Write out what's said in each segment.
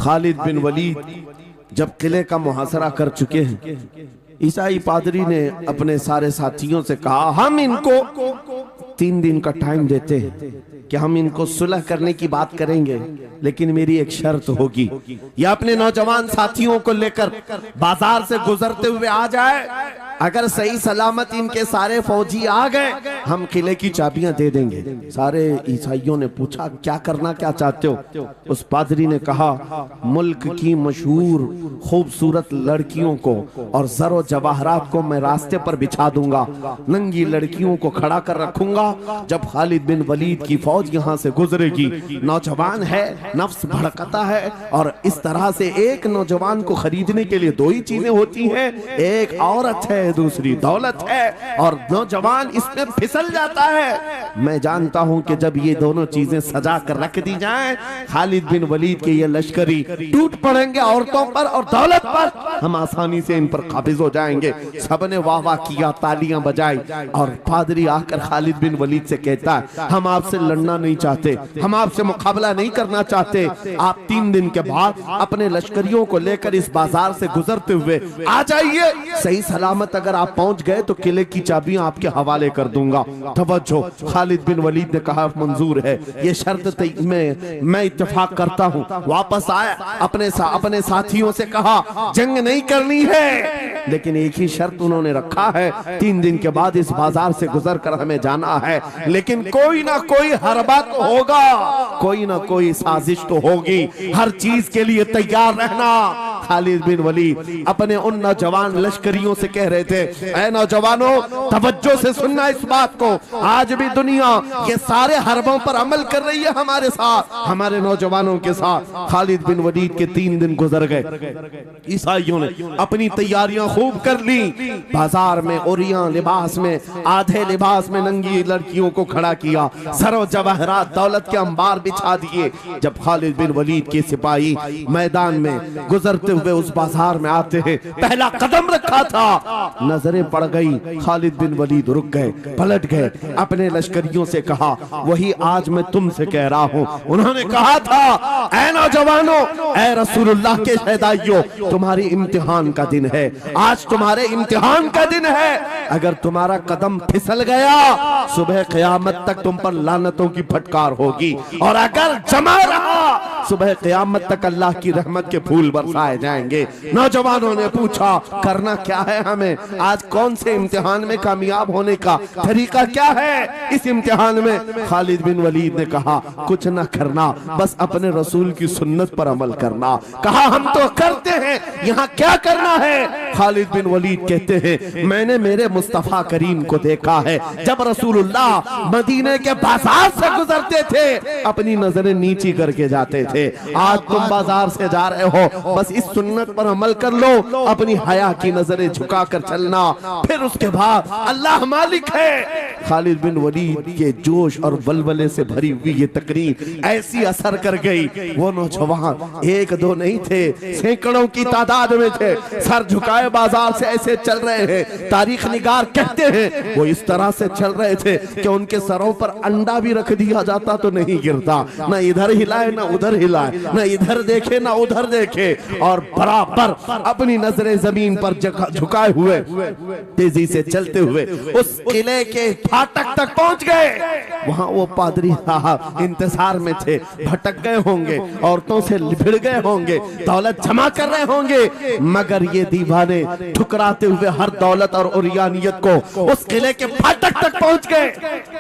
खालिद बिन वलीद जब किले का मुहासरा कर चुके हैं, ईसाई पादरी ने अपने सारे साथियों से कहा, हम इनको 3 दिन का टाइम देते हैं कि हम इनको सुलह करने की बात करेंगे, लेकिन मेरी एक शर्त होगी, या अपने नौजवान साथियों को लेकर बाजार से गुजरते हुए आ जाए, अगर सही सलामत इनके सारे फौजी आ गए हम किले की चाबियां दे देंगे। सारे ईसाइयों ने पूछा, क्या करना क्या चाहते हो? उस पादरी ने कहा, मुल्क की मशहूर खूबसूरत लड़कियों को और जरो जवाहरात को मैं रास्ते पर बिछा दूंगा, नंगी लड़कियों को खड़ा कर रखूंगा, जब खालिद बिन वलीद की फौज यहाँ से गुजरेगी, नौजवान है, नफ्स भड़कता है, और इस तरह से एक नौजवान को खरीदने के लिए 2 ही चीजें होती हैं, एक औरत है, दूसरी दौलत है, और नौजवान इसमें फिसल जाता है। मैं जानता हूं कि जब ये दोनों चीजें सजा कर रख दी जाएं, खालिद बिन वलीद के ये लश्करी टूट पड़ेंगे औरतों पर और दौलत पर, हम आसानी से इन पर काबिज हो जाएंगे। सबने वाह वाह किया, तालियां बजाई, और पादरी आकर खालिद बिन वलीद से कहता है, हम आपसे लड़ना नहीं चाहते, हम आपसे मुकाबला नहीं करना चाहते, आप 3 दिन के बाद अपने लश्करियों को लेकर इस बाजार से गुजरते हुए आ जाइए, सही सलामत अगर आप पहुंच गए तो किले की चाबियां आपके हवाले कर दूंगा। तवज्जो, खालिद बिन वलीद ने कहा, मंजूर है, ये शर्त मैं इत्तेफाक करता हूं। वापस आया, अपने साथियों से कहा, जंग नहीं करनी है, लेकिन एक ही शर्त उन्होंने रखा है, 3 दिन के बाद इस बाजार से गुजर कर हमें जाना है, लेकिन कोई ना कोई हरबा तो होगा, कोई ना कोई साजिश तो होगी, हर चीज के लिए तैयार रहना। खालिद बिन वलीद अपने उन नौजवान लश्करियों से कह रहे थे, ऐ नौजवानों, तवज्जो से सुनना इस बात को, आज भी दुनिया ये सारे हरबों पर अमल कर रही है हमारे साथ, हमारे नौजवानों के साथ। खालिद बिन वलीद के 3 दिन गुजर गए, ईसाइयों ने अपनी तैयारियां खूब कर ली, बाजार में ओरियां लिबास में, आधे लिबास में नंगी लड़कियों को खड़ा किया, सरो जवाहरात दौलत के अंबार बिछा दिए। जब खालिद बिन वलीद के सिपाही मैदान में गुजरते हुए उस बाजार में आते हैं, पहला कदम रखा था, नजरें पड़ गई, खालिद बिन वलीद रुक गए, पलट गए, अपने लश्करियों से कहा, वही आज मैं तुमसे कह रहा हूं। उन्होंने कहा था, ऐ नौजवानों, ऐ रसूलुल्लाह के शहदाइयों, तुम्हारी इम्तिहान का दिन है, आज तुम्हारे इम्तिहान का दिन है, अगर तुम्हारा कदम फिसल गया सुबह क़यामत तक तुम पर लानतों की फटकार होगी, और अगर जमा रहा सुबह क़यामत तक अल्लाह की रहमत के फूल बरसाए जाएंगे। नौजवानों ने पूछा, करना क्या है हमें, आज कौन से इम्तिहान में कामयाब होने का तरीका क्या है इस इम्तिहान में? खालिद बिन वलीद ने कहा, कुछ न करना, बस अपने रसूल की सुन्नत पर अमल करना। कहा, हम तो करते हैं, यहाँ क्या करना है? खालिद बिन वलीद कहते हैं, मैंने मेरे मुस्तफा करीम को देखा है, जब रसूलुल्लाह मदीने के बाजार से गुजरते थे अपनी नजरें नीची करके जाते थे, आज तुम बाजार से जा रहे हो, बस इस सुन्नत पर अमल कर लो, अपनी हया की नजरें झुका कर चलना, फिर उसके बाद अल्लाह मालिक है। खालिद बिन वलीद के जोश और बलबले से भरी हुई ये तकरीर ऐसी असर कर गई, वो नौजवान 1-2 नहीं थे, सैकड़ों की तादाद में थे, सर झुकाए बाजार से ऐसे चल रहे हैं। तारीख निगार कहते हैं वो इस तरह से चल रहे थे कि उनके सरों पर अंडा भी रख दिया जाता तो नहीं गिरता, न इधर हिलाए न उधर हिलाए, न इधर देखे न उधर देखे, और बराबर अपनी नजरें जमीन पर झुकाए हुए तेजी से चलते हुए उस किले के फाटक तक पहुंच गए। वहां वो पादरी साहब इंतजार में थे, भटक गए होंगे, औरतों से लिपट गए होंगे, दौलत जमा कर रहे होंगे, मगर ये दीवाने ठुकराते हुए हर दौलत और उरियानियत को उस किले के फाटक तक पहुंच गए।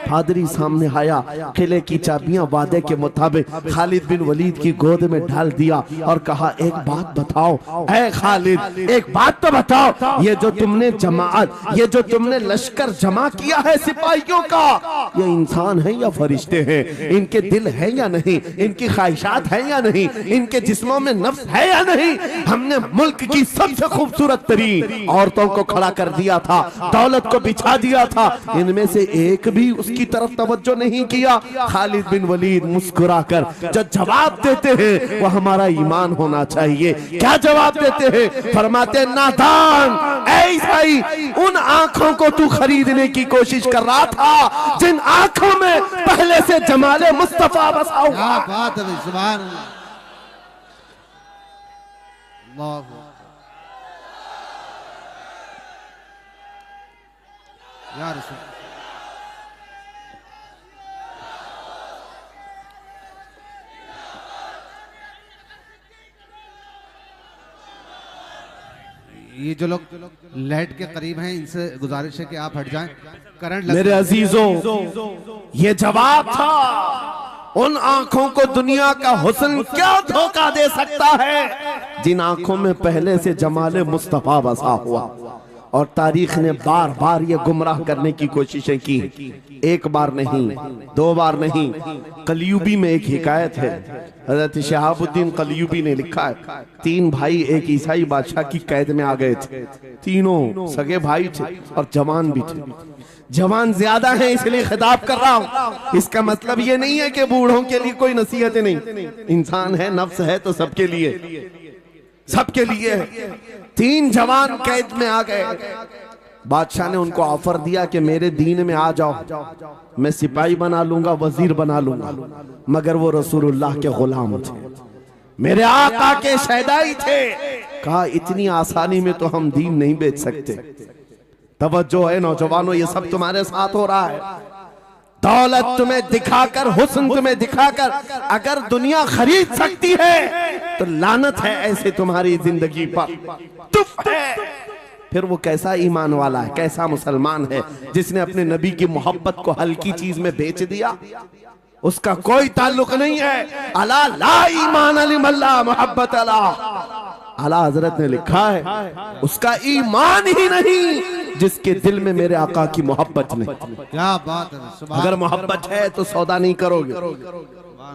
पादरी सामने आया, किले की चाबियां वादे के मुताबिक खालिद बिन वलीद की गोद में डाल दिया और कहा, एक बात बताओ ऐ खालिद, एक बात तो बताओ, ये जो तुमने जमात, ये जो तुमने लश्कर जमा किया है सिपाहियों का, ये इंसान है या फरिश्ते हैं? इनके दिल है या नहीं? इनकी ख्वाहिशात है या नहीं? इनके जिस्मों में नफ्स है या नहीं? हमने मुल्क की सबसे खूबसूरत तरीन औरतों को खड़ा कर दिया था, दौलत को बिछा दिया था, इनमें से एक भी उसकी तरफ तवज्जो नहीं किया। खालिद बिन वलीद मुस्कुराकर जो जवाब देते हैं वो हमारा ईमान होना चाहिए। क्या जवाब देते हैं? फरमाते, नादान, ऐसा ही उन आंखों को तू खरीदने की कोशिश कर रहा था जिन आंखों में पहले से जमाले मुस्तफा बसा हुआ। या रसूल। ये जो लोग लाइट के करीब हैं इनसे गुजारिश है कि आप हट जाएं, करंट मेरे अजीजों, ये जवाब था उन आंखों को दुनिया का हुस्न क्या धोखा दे सकता है जिन आंखों में पहले से जमाले मुस्तफा बसा हुआ। और तारीख ने बार बार ये गुमराह करने की कोशिशें की, एक बार नहीं, दो बार नहीं। कलयुबी में एक हिकायत है, हजरत शहाबुद्दीन कलयुबी ने लिखा है, 3 भाई एक ईसाई बादशाह की कैद में आ गए थे। तीनों सगे भाई थे और जवान भी थे। जवान ज्यादा है इसलिए खिताब कर रहा हूं। इसका मतलब ये नहीं है कि बूढ़ों के लिए कोई नसीहतें नहीं, इंसान है, नफ्स है, तो सबके लिए, सबके लिए है। 3 जवान कैद में आ गए। बादशाह ने उनको ऑफर दिया कि मेरे दीन में आ जाओ, मैं सिपाही बना लूंगा, वजीर बना लूंगा। मगर वो रसूलुल्लाह के गुलाम थे, मेरे आका के शहदाई थे। कहा इतनी आसानी में तो हम दीन नहीं बेच सकते। तवज्जो है नौजवानों, ये सब तुम्हारे साथ हो रहा है। दौलत तुम्हें दिखाकर, हुस्न तुम्हें दिखाकर अगर दुनिया खरीद सकती है तो लानत है ऐसे तुम्हारी जिंदगी पर, तुफ है। फिर वो कैसा ईमान वाला है, कैसा मुसलमान है जिसने अपने नबी की मोहब्बत को हल्की चीज में बेच दिया। उसका कोई ताल्लुक नहीं है। अला ला ईमान अलिमल्ला मोहब्बत अला, आला हजरत ने लिखा है उसका ईमान ही नहीं जिसके दिल में मेरे आका की मोहब्बत नहीं। क्या बात है। अगर मोहब्बत है तो सौदा नहीं करोगे।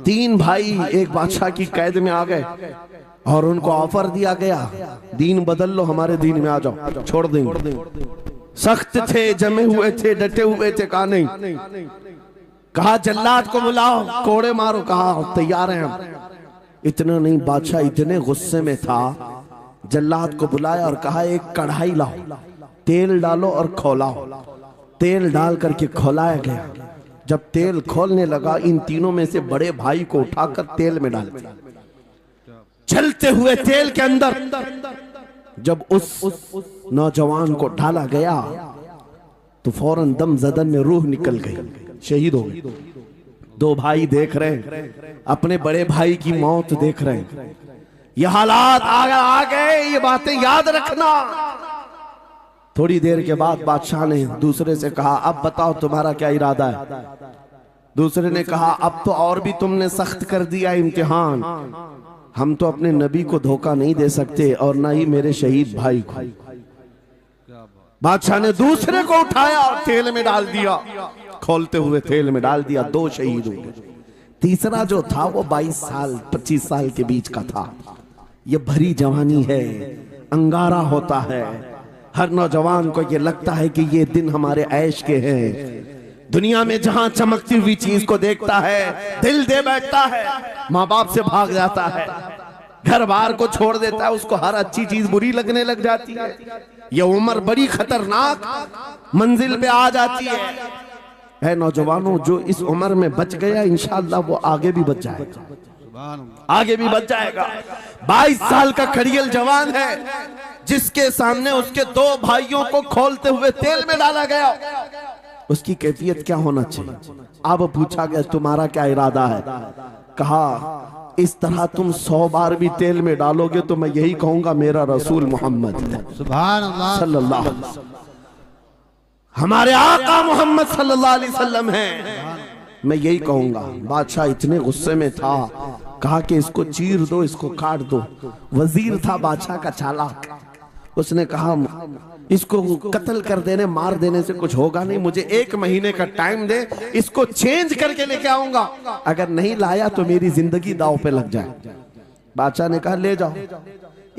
3 भाई एक बादशाह की कैद में आ गए और उनको ऑफर दिया गया, दीन बदल लो, हमारे दीन में आ जाओ, छोड़ देंगे। सख्त थे, जमे हुए थे, डटे हुए थे। कहा नहीं, कहा जल्लाद को बुलाओ, कोड़े मारो। कहा तैयार हैं हम। इतना नहीं, बादशाह इतने गुस्से में था, जल्लाद को बुलाया और कहा एक कढ़ाई लाओ, तेल डालो और खौलाओ। तेल डाल करके खौलाया गया। जब तेल खोलने लगा, इन तीनों में से बड़े भाई को उठाकर तेल में डाल दिया। चलते हुए तेल के अंदर जब उस नौजवान को डाला गया तो फौरन दम जदन में रूह निकल गई, शहीद हो गई। 2 भाई देख रहे हैं, अपने बड़े भाई की मौत देख रहे हैं। ये हालात आ गए, ये बातें याद रखना। थोड़ी देर के बाद बादशाह ने दूसरे से कहा अब बताओ तुम्हारा क्या इरादा है। दूसरे ने कहा अब तो और भी तुमने सख्त कर दिया इम्तिहान, हम तो अपने नबी को धोखा नहीं दे सकते और ना ही मेरे शहीद भाई को। बादशाह ने दूसरे को उठाया और तेल में डाल दिया, खोलते हुए तेल में डाल दिया। 2 शहीद हो गए। तीसरा जो था वो 22 साल 25 साल के बीच का था। ये भरी जवानी है, अंगारा होता है। हर नौजवान को ये लगता है कि ये दिन हमारे ऐश के हैं। दुनिया में जहां चमकती हुई चीज को देखता है दिल दे बैठता है, माँ बाप से भाग जाता है, घर बार को छोड़ देता है, उसको हर अच्छी चीज बुरी लगने लग जाती है। ये उम्र बड़ी खतरनाक मंजिल पे आ जाती है नौजवानों, जो इस उम्र में बच गया इंशाअल्लाह वो आगे भी बच जाएगा, आगे भी बच जाएगा। 22 साल का खड़ियल जवान है जिसके सामने उसके 2 भाइयों को खोलते हुए तेल में डाला गया। उसकी कैफियत क्या होना चाहिए? अब पूछा गया तुम्हारा क्या इरादा है? कहा इस तरह तुम 100 बार भी तेल में डालोगे तो मैं यही कहूंगा मेरा रसूल मोहम्मद सुभान अल्लाह सल्लल्लाहु अलैहि वसल्लम, हमारे आका मोहम्मद सल्लल्लाहु अलैहि वसल्लम है, मैं यही कहूंगा। बादशाह इतने गुस्से में था, कहा कि इसको चीर दो, इसको काट दो। वजीर था बादशाह का चालाक, उसने कहा इसको कत्ल कर देने, मार देने से कुछ होगा नहीं, मुझे 1 महीने का टाइम दे, इसको चेंज करके लेके आऊंगा, अगर नहीं लाया तो मेरी जिंदगी दांव पे लग जाए। बादशाह ने कहा ले जाओ,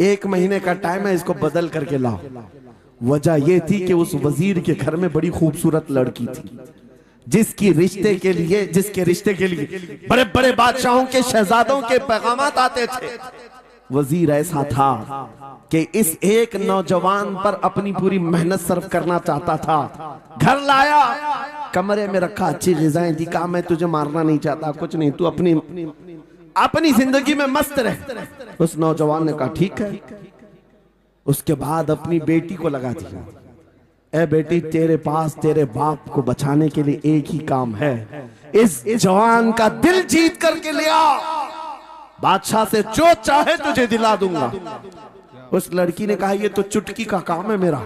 1 महीने का टाइम है, इसको बदल करके लाओ। वजह यह थी कि उस वजीर के घर में बड़ी खूबसूरत लड़की थी जिसके रिश्ते के लिए बड़े बड़े बादशाहों के शहजादों के पैगामात आते थे। वजीर ऐसा था कि इस एक नौजवान पर अपनी पूरी मेहनत सर्व करना चाहता था। घर लाया, कमरे में रखा, अच्छी ग़िज़ाएं दी, कहा मैं तुझे मारना नहीं चाहता, कुछ नहीं, तू अपनी अपनी जिंदगी में मस्त रहे। उस नौजवान ने कहा ठीक है। उसके बाद अपनी बेटी को लगा दिया, ए बेटी तेरे पास तेरे बाप को बचाने के लिए एक ही काम है, इस जवान का दिल जीत करके ले आ, बादशाह से जो चाहे तुझे दिला दूंगा। उस लड़की ने कहा ये तो चुटकी का काम है मेरा।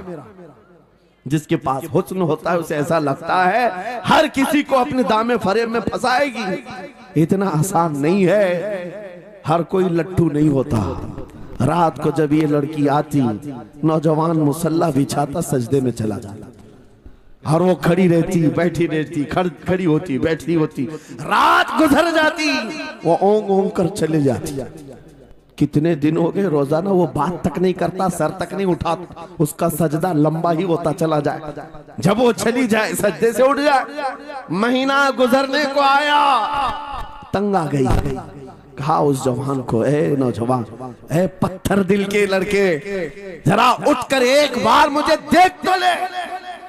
जिसके पास हुस्न होता है उसे ऐसा लगता है हर किसी को अपने दामे फरेब में फंसाएगी। इतना आसान नहीं है, हर कोई लट्टू नहीं होता। रात को जब ये लड़की आती, नौजवान मुसल्ला बिछाता, सजदे में चला जाता और वो खड़ी रहती बैठी रहती, खड़ी होती बैठी होती, रात गुजर जाती, वो ओंग ओंग कर चले जाती। कितने दिन हो गए, रोजाना वो बात तक नहीं करता, सर तक नहीं उठाता, उसका सजदा लंबा ही होता चला जाए। जब वो चली जाए सजदे से उठ जाए। महीना गुजरने को आया, तंग आ गई, कहा उस जवान को, ए नौजवान, ए पत्थर दिल के लड़के, जरा उठकर एक बार मुझे देख तो ले।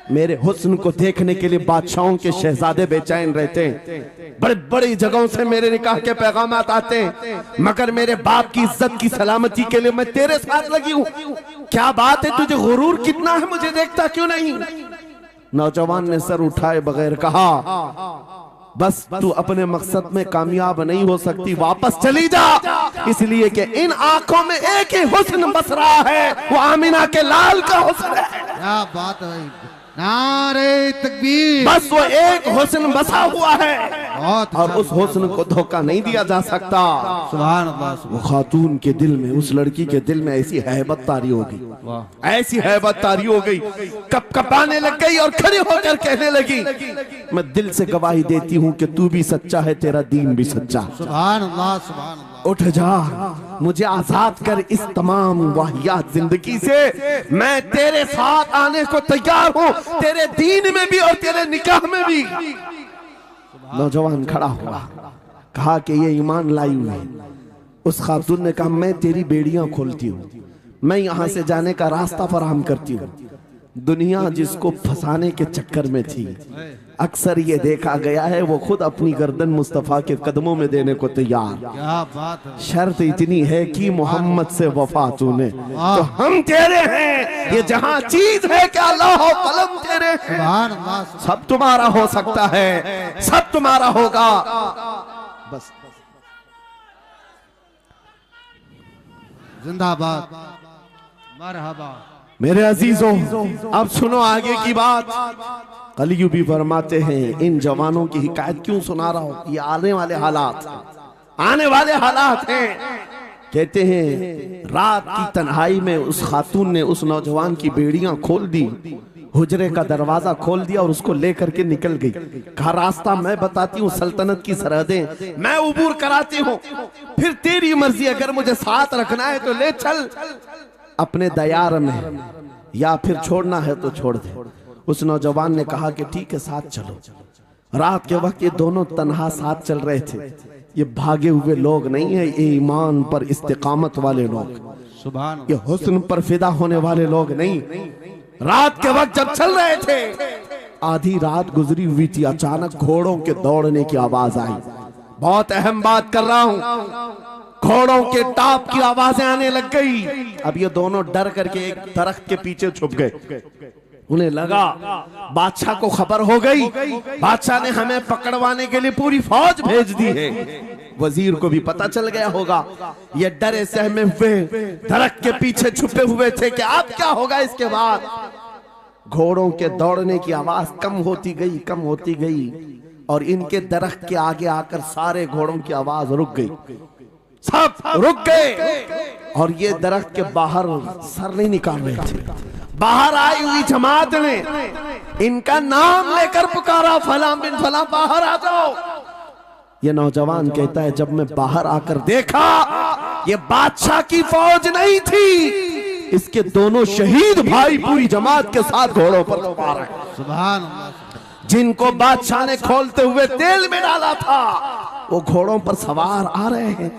मेरे हुस्न को देखने के लिए बादशाहों के शहजादे बेचैन रहते हैं, बड़े बड़ी जगहों से मेरे निकाह के पैगामात आते हैं, मगर मेरे बाप की इज्जत की सलामती के लिए मैं तेरे साथ लगी हूँ। क्या बात है, तुझे गुरूर कितना है, मुझे देखता क्यों नहीं? नौजवान ने सर उठाए बगैर कहा, बस तू अपने मकसद में कामयाब नहीं हो सकती, वापस चली जा, इसलिए कि इन आंखों में एक ही हुस्न बस रहा है, वो आमिना के लाल का हुस्न है। क्या बात है, नारे तकबीर। बस वो एक हुस्न बसा हुआ है बहुत और उस हुस्न को धोखा नहीं दिया जा सकता। सुभान अल्लाह। वो खातून के दिल में, उस लड़की के दिल में ऐसी हैबत तारी हो गई, ऐसी हैबत तारी हो गई, कपकपाने लग गई और खड़ी होकर कहने लगी, मैं दिल से गवाही देती हूँ कि तू भी सच्चा है, तेरा दीन भी सच्चा। सुभान अल्लाह, सुभान अल्लाह। उठ जा, मुझे आजाद कर इस तमाम वाहियात जिंदगी से, मैं तेरे साथ आने को तैयार हूँ, तेरे दीन में भी और तेरे निकाह में भी। नौजवान खड़ा हुआ, कहा कि ये ईमान लाई हुई है। उस खातून ने कहा, मैं तेरी बेड़ियां खोलती हूँ, मैं यहाँ से जाने का रास्ता फराहम करती हूँ। दुनिया जिसको फंसाने के चक्कर में थी, अक्सर ये देखा गया है वो खुद अपनी गर्दन मुस्तफा के कदमों में देने को तैयार। क्या बात है। शर्त इतनी है कि मोहम्मद से वफा तूने तो हम तेरे हैं, ये जहां चीज है क्या अल्लाह कलम तेरे हैं। सुभान अल्लाह। सब तुम्हारा हो सकता है, सब तुम्हारा होगा, बस जिंदाबाद, मरहबा। मेरे अजीजों, अब सुनो आगे की बात। कलियू भी फरमाते हैं, इन जवानों की हिकायत क्यों सुना रहा हूं, ये आने वाले हालात, आने वाले हालात हैं। कहते हैं रात की तन्हाई में उस खातून ने उस नौजवान की बेड़ियां खोल दी, हुजरे का दरवाजा खोल दिया और उसको लेकर के निकल गई। कहा रास्ता मैं बताती हूँ, सल्तनत की सरहदें मैं उबूर कराती हूँ, फिर तेरी मर्जी, अगर मुझे साथ रखना है तो ले चल अपने दयार में, या फिर छोड़ना है तो छोड़ दे। उस नौजवान ने कहा कि ठीक है साथ चलो। रात के वक्त ये दोनों तन्हा साथ चल रहे थे। ये भागे हुए लोग नहीं है, ये ईमान पर इस्तिकामत वाले लोग, सुभान, ये हुस्न पर फिदा होने वाले लोग नहीं। रात के वक्त जब चल रहे थे, आधी रात गुजरी हुई थी, अचानक घोड़ों के दौड़ने की आवाज आई। बहुत अहम बात कर रहा हूं, घोड़ों के टाप की आवाजें आने लग गई। अब ये दोनों डर करके एक दरख्त के पीछे छुप गए। उन्हें लगा बादशाह को खबर हो गई, बादशाह ने हमें पकड़वाने के लिए पूरी फौज भेज दी है। वजीर को भी पता चल गया होगा, ये डरे सहमे हुए दरख्त के पीछे छुपे हुए थे कि अब क्या होगा इसके बाद। घोड़ों के दौड़ने की आवाज कम होती गई, कम होती गई, और इनके दरख्त के आगे आकर सारे घोड़ों की आवाज रुक गई, सब रुक गए। और ये दरख्त के बाहर सर नहीं निकाल रहे थे। बाहर आई हुई जमात ने इनका नाम लेकर पुकारा, फलां बिन फलां बाहर आ जाओ। ये नौजवान कहता है जब मैं बाहर आकर देखा, ये बादशाह की फौज नहीं थी, इसके दोनों शहीद भाई पूरी जमात के साथ घोड़ों पर सवार हैं। सुभान अल्लाह। जिनको बादशाह ने खोलते हुए तेल में डाला था, वो घोड़ों पर सवार आ रहे हैं।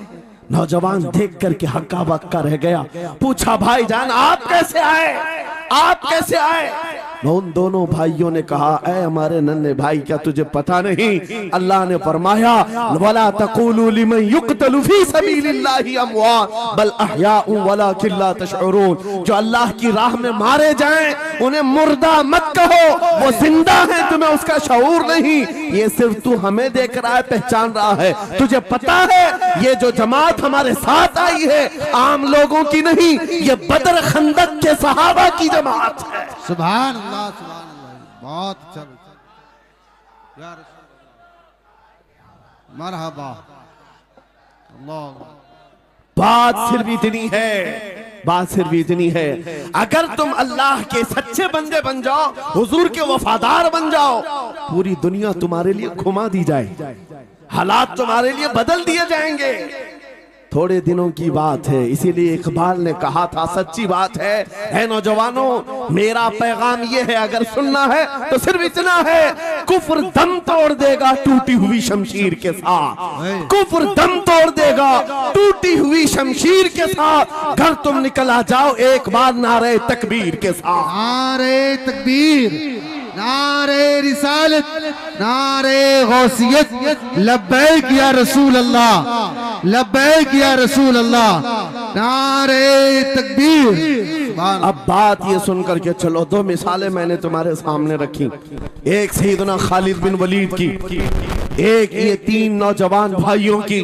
नौजवान देख करके हक्का बक्का रह गया। पूछा भाईजान आप कैसे आए, आप कैसे आए? उन दोनों भाइयों ने कहा, ऐ हमारे नन्हे भाई, क्या तुझे पता नहीं अल्लाह ने फरमाया वला तक़ूलू लिमन युक़तलु फी सबीलिल्लाहि अमवात बल अहयाउ वलाकिन ला तशऊरून। जो अल्लाह की राह में मारे जाएं उन्हें मुर्दा मत कहो, वो जिंदा है, तुम्हें उसका शऊर नहीं। ये सिर्फ तू हमें देख रहा है, पहचान रहा है। तुझे पता है ये जो जमात हमारे साथ आई है आम लोगों की नहीं, ये बदर खंदक के सहाबा की जमात है। सुभान अल्लाह, सुभान अल्लाह, बहुत अच्छा या रसूल अल्लाह, मरहबा। अल्लाह, बात सिर्फ इतनी है, बात सिर्फ इतनी है, अगर तुम अल्लाह के सच्चे बंदे बन जाओ, हुजूर के वफादार बन जाओ, पूरी दुनिया तुम्हारे लिए घुमा दी जाए, हालात तुम्हारे लिए बदल दिए जाएंगे। थोड़े दिनों की बात है, इसीलिए इकबाल ने कहा था, सच्ची बात है नौजवानों, मेरा पैगाम ये है, अगर सुनना है तो सिर्फ इतना है, कुफ्र दम तोड़ देगा टूटी हुई शमशीर के साथ, कुफ्र दम तोड़ देगा टूटी हुई शमशीर के साथ। घर तुम निकल आ जाओ एक बार नारे तकबीर के साथ। नारे तकबीर, नारे रिसालत, नारे गौसियत, लब्बैक या रसूल अल्लाह, लब्बैक या रसूल अल्लाह, नारे तकबीर। अब बात ये सुनकर के चलो, दो मिसालें मैंने तुम्हारे सामने रखी, एक सैयदना खालिद बिन वलीद की, एक ये तीन नौजवान भाइयों की।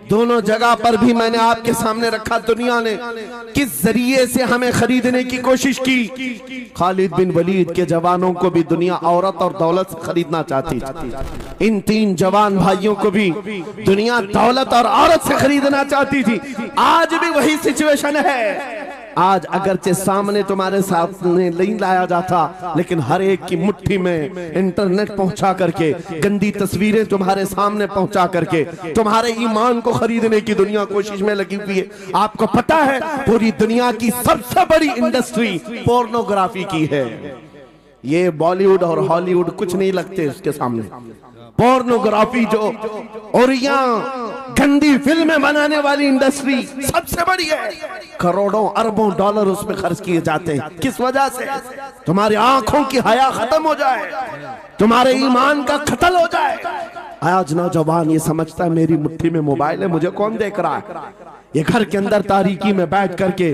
दोनों जगह पर भी मैंने आपके सामने रखा दुनिया ने किस जरिए से हमें खरीदने की कोशिश की। खालिद बिन वलीद के जवानों को भी दुनिया औरत और दौलत से खरीदना चाहती थी, इन तीन जवान भाइयों को भी दुनिया दौलत और औरत से खरीदना चाहती थी। आज भी वही सिचुएशन है। आज अगरचे सामने तुम्हारे सामने नहीं लाया जाता, लेकिन हर एक की मुट्ठी में इंटरनेट पहुंचा करके, गंदी तस्वीरें तुम्हारे सामने पहुंचा करके तुम्हारे ईमान को खरीदने की दुनिया कोशिश में लगी हुई है। आपको पता है पूरी दुनिया की सबसे बड़ी इंडस्ट्री पोर्नोग्राफी की है। ये बॉलीवुड और हॉलीवुड कुछ नहीं लगते उसके सामने। पोर्नोग्राफी जो और यहाँ गंदी फिल्में बनाने वाली इंडस्ट्री सबसे बड़ी है, करोड़ों अरबों डॉलर उसमें खर्च किए जाते हैं। किस वजह से? तुम्हारी आंखों की हया खत्म हो जाए, तुम्हारे ईमान का कत्ल हो जाए। आज नौजवान ये समझता है मेरी मुट्ठी में मोबाइल है, मुझे कौन देख रहा है। ये घर के अंदर तारीकी में बैठ करके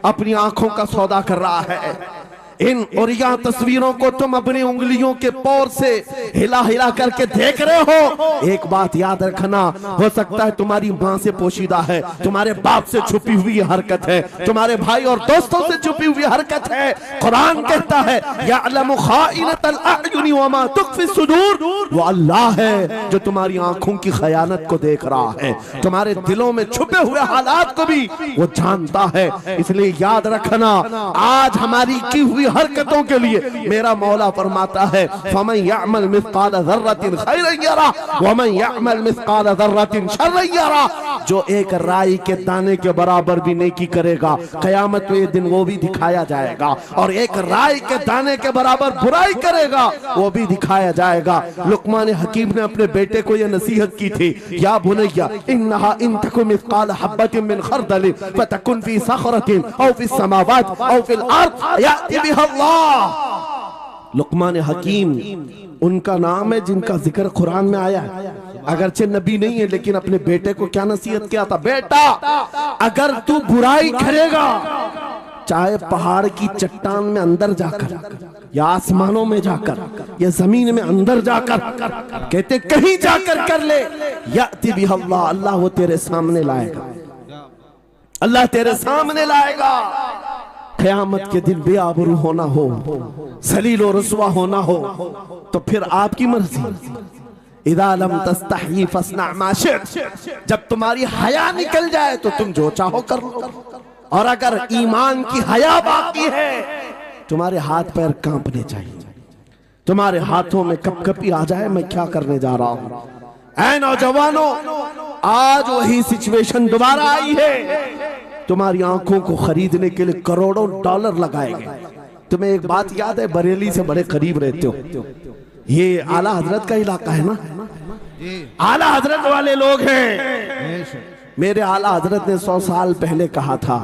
अपनी आंखों का सौदा कर रहा है। इन और यहाँ तस्वीरों को तुम अपनी उंगलियों के पौर से हिला हिला करके देख रहे हो। एक बात याद रखना, हो सकता है तुम्हारी माँ से पोशीदा है, तुम्हारे बाप से छुपी हुई हरकत है, तुम्हारे भाई और दोस्तों से छुपी हुई हरकत है। कुरान कहता है यअलमु खाइनतल अयुनि वमा तुख्फी सुदूर, वो अल्लाह है जो तुम्हारी आंखों की खयानत को देख रहा है, तुम्हारे दिलों में छुपे हुए हालात को भी वो जानता है। इसलिए याद रखना, आज हमारी की हुई हरकतों के लिए मेरा मौला फरमाता है फमन यअमल मिस्काल ज़र्रतिन खैरन यरा वमन यअमल मिस्काल ज़र्रतिन शर्रन यरा। जो एक राई के दाने के बराबर भी नेकी करेगा, कयामत में दिन वो भी दिखाया जाएगा, और एक राई के दाने के बराबर बुराई करेगा वो भी दिखाया जाएगा। लुकमान हकीम ने अपने बेटे को यह नसीहत की थी, या बुनैया इन्नहा इन तकु मिस्काल हब्बतिन मिन खरदलिन फतकुन फी सखरतिन औ फी समावात औ फिल अर्द याति बिहा अल्लाह। लुकमान हकीम उनका नाम है जिनका जिक्र कुरान में आया है, अगरचे नबी नहीं है, लेकिन अपने बेटे को क्या नसीहत किया था, बेटा अगर तू बुराई करेगा, चाहे पहाड़ की चट्टान में अंदर जाकर या आसमानों में जाकर या जमीन में अंदर जाकर, कहते कहीं जाकर कर ले, याति बिहा अल्लाह, अल्लाह वो तेरे सामने लाएगा, अल्लाह तेरे सामने लाएगा। क़यामत के दिन बेआबरू होना हो, ज़लील और रुस्वा होना हो, तो फिर आपकी मर्जी। इज़ा लम तस्तही फस्ना मा शि'त, जब तुम्हारी हया निकल जाए तो तुम जो चाहो कर लो, और अगर ईमान की हया बाकी है तुम्हारे हाथ पैर कांपने चाहिए, तुम्हारे हाथों में कपकपी आ जाए मैं क्या करने जा रहा हूं। ऐ नौजवानों, आज वही सिचुएशन दोबारा आई है। तुम्हारी आंखों को खरीदने के लिए करोड़ों डॉलर लगाए गए। तुम्हें एक बात याद है, बरेली से बड़े करीब रहते हो, ये आला हजरत का इलाका है ना, आला हजरत वाले लोग हैं। मेरे आला हजरत ने 100 साल पहले कहा था,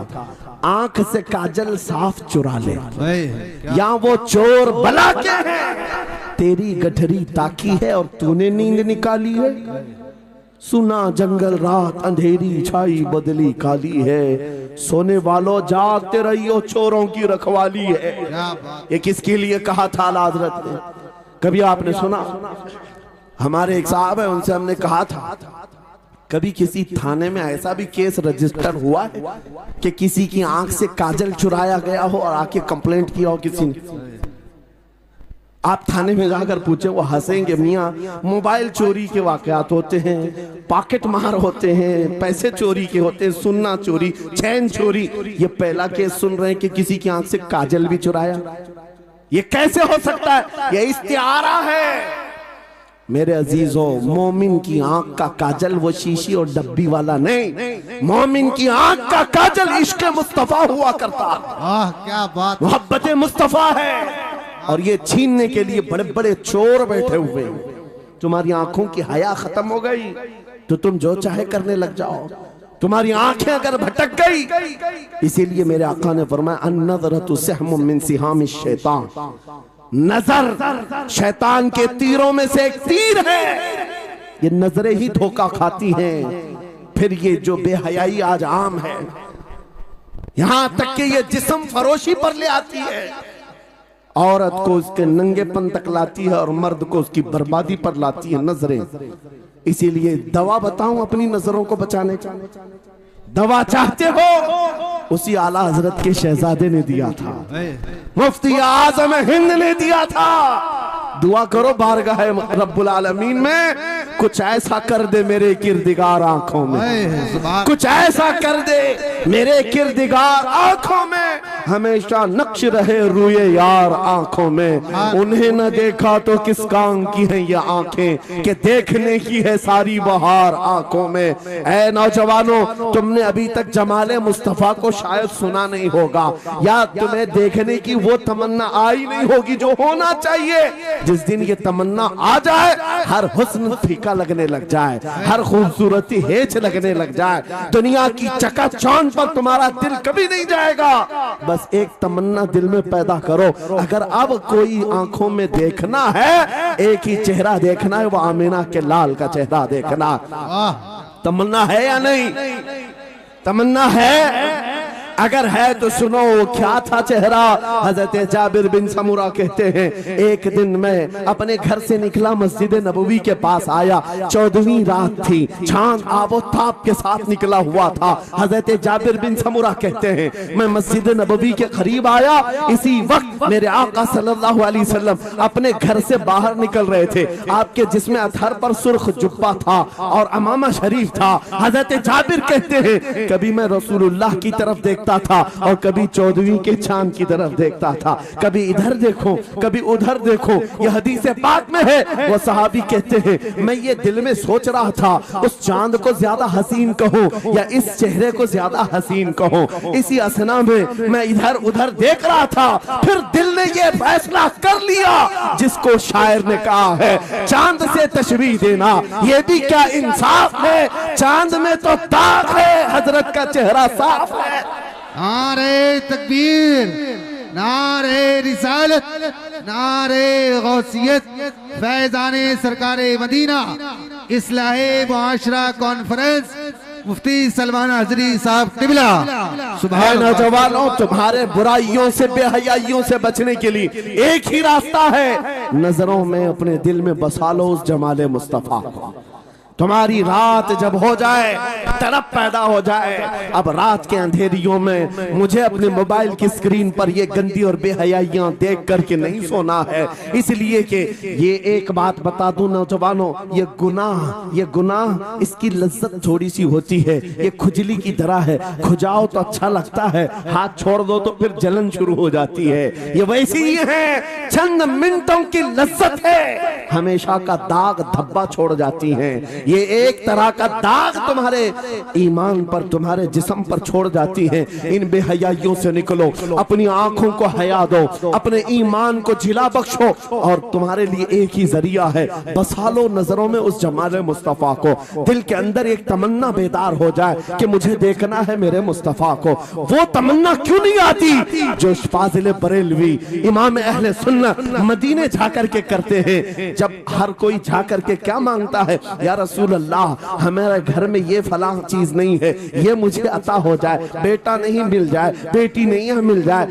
आंख से काजल साफ चुरा ले, क्या या वो चोर बला के है, तेरी गठरी ताकी है और तूने नींद निकाली है। सुना जंगल रात अंधेरी छाई बदली काली है, सोने वालों जागते रहियो चोरों की रखवाली है। बात। ये किसके लिए कहा था आला हजरत ने? कभी आपने सुना? हमारे एक साहब है, उनसे हमने कहा था कभी किसी थाने में ऐसा भी केस रजिस्टर हुआ है कि किसी की आंख से काजल चुराया गया हो और आके कंप्लेंट किया हो किसी ने? आप थाने में जाकर पूछे, वो हंसेंगे। मियाँ, मोबाइल चोरी के वाकयात होते हैं, पॉकेट मार होते हैं, पैसे चोरी के होते हैं, सुन्ना चोरी, चैन चोरी। ये पहला केस सुन रहे हैं कि किसी की आंख से काजल भी चुराया। ये कैसे हो सकता है? ये इस्तिआरा है। मेरे अजीजों, मोमिन की आंख का काजल वो शीशी और डब्बी वाला नहीं, मोमिन की आंख का काजल इश्क मुस्तफा हुआ करता। क्या बात। मोहब्बत मुस्तफा है। और ये छीनने के लिए बड़े बड़े चोर बैठे हुए हैं। तुम्हारी आंखों की हया खत्म हो गई तो तुम जो चाहे करने लग जाओ। तुम्हारी आंखें अगर भटक गई, इसीलिए मेरे आका ने फरमाया अन्नज़रतु सहमुम मिन सिहामिश शैतान, नजर शैतान के तीरों में से एक तीर है। ये नजरें ही धोखा खाती हैं। फिर ये जो बेहयाई आज आम है, यहां तक कि ये जिस्म फरोशी पर ले आती है, औरत को उसके नंगेपन तक लाती है और मर्द को उसकी बर्बादी पर लाती है नजरें। इसीलिए दवा बताऊं अपनी नजरों को बचाने का? दवा चाहते हो? उसी आला हजरत के शहजादे ने दिया था, मुफ्ती आजम हिंद ने दिया था। दुआ करो बारगाह रब्बुल आलमीन में कुछ ऐसा कर दे मेरे किरदिगार आंखों में, कुछ ऐसा कर दे मेरे किरदिगार आंखों में, हमेशा नक्श रहे रूए यार आंखों में। उन्हें न देखा तो किस काम की है ये आंखें कि देखने की है सारी बहार आंखों में। ऐ नौजवानों, तुमने अभी तक जमाले मुस्तफा को शायद सुना नहीं होगा, या तुम्हें देखने की वो तमन्ना आई नहीं होगी जो होना चाहिए। जिस दिन ये तमन्ना आ जाए, हर हुस्न फीका लगने लग जाए, हर खूबसूरती हेच लगने लग जाए, दुनिया की चकाचौंध पर तुम्हारा दिल कभी नहीं जाएगा। बस एक तमन्ना दिल में पैदा करो, अगर अब कोई आंखों में देखना है, एक ही चेहरा देखना है, वो आमीना के लाल का चेहरा देखना। तमन्ना है या नहीं? तमन्ना है? अगर है तो सुनो क्या था चेहरा। हजरत जाबिर बिन समुरा कहते हैं, एक दिन मैं अपने घर से निकला, मस्जिद नबवी के पास आया, 14वीं रात थी, चांद आबोताब के साथ निकला हुआ था। हजरत जाबिर बिन समुरा कहते हैं, मैं मस्जिद नबवी के करीब आया, इसी वक्त मेरे आका सल्लल्लाहु अलैहि वसल्लम अपने घर से बाहर निकल रहे थे। आपके जिस्म अतहर पर सुर्ख जुब्बा था और अमामा शरीफ था। हजरत जाबिर कहते हैं, कभी मैं रसूलुल्लाह की तरफ देखता था और कभी 14वीं के चांद की तरफ देखता था, कभी इधर देखो कभी उधर देखो। यह हदीस पाक में है। वो सहाबी कहते हैं, मैं ये दिल में सोच रहा था, उस चांद को ज्यादा हसीन कहूं या इस चेहरे को ज्यादा हसीन कहूं। इसी असना में मैं इधर उधर देख रहा था, फिर दिल ने ये फैसला कर लिया जिसको शायर ने कहा है, चांद से तशबीह देना ये भी क्या इंसाफ है, चांद में तो दाग है, हजरत का चेहरा साफ है। नारे तकबीर, नारे रिसालत, नारे गौसियत, फैजाने सरकारे मदीना, इस्लाहे मुआशरा कॉन्फ्रेंस, मुफ्ती सलमान हजरी साहब किबला। सुबह नौजवानों, तुम्हारे बुराइयों से बेहयाइयों से बचने के लिए एक ही रास्ता है, नजरों में अपने दिल में बसा लो उस जमाले मुस्तफा को। तुम्हारी रात जब हो जाए, तड़प पैदा हो जाए, अब रात के अंधेरियों में मुझे अपने मोबाइल की स्क्रीन पर ये गंदी और बेहयाइयां देख करके नहीं सोना है। इसलिए कि ये एक बात बता दूं नौजवानों, ये गुनाह इसकी लज्जत थोड़ी सी होती है, ये खुजली की तरह है, खुजाओ तो अच्छा लगता है, हाथ छोड़ दो तो फिर जलन शुरू हो जाती है। ये वैसी ही है, चंद मिनटों की लज्जत है, हमेशा का दाग धब्बा छोड़ जाती है। ये एक तरह का दाग तुम्हारे ईमान पर, तुम्हारे जिस्म पर छोड़ जाती है। इन बेहयाइयों से निकलो, अपनी आंखों को हया दो, अपने ईमान को झिला बख्शो, और तुम्हारे लिए एक ही जरिया है, बसा लो नजरों में उस जमाल मुस्तफा को। दिल के अंदर एक तमन्ना बेदार हो जाए कि मुझे देखना है मेरे मुस्तफा को। वो तमन्ना क्यों नहीं आती जो फाजिल बरेलवी इमाम अहले सुन्नत मदीने जाकर के करते हैं। जब हर कोई जाकर के क्या मांगता है, या रसूल अल्लाह हमारे घर में ये फलां चीज नहीं है, ये मुझे अता हो जाए, बेटा नहीं मिल जाए, बेटी नहीं मिल जाए,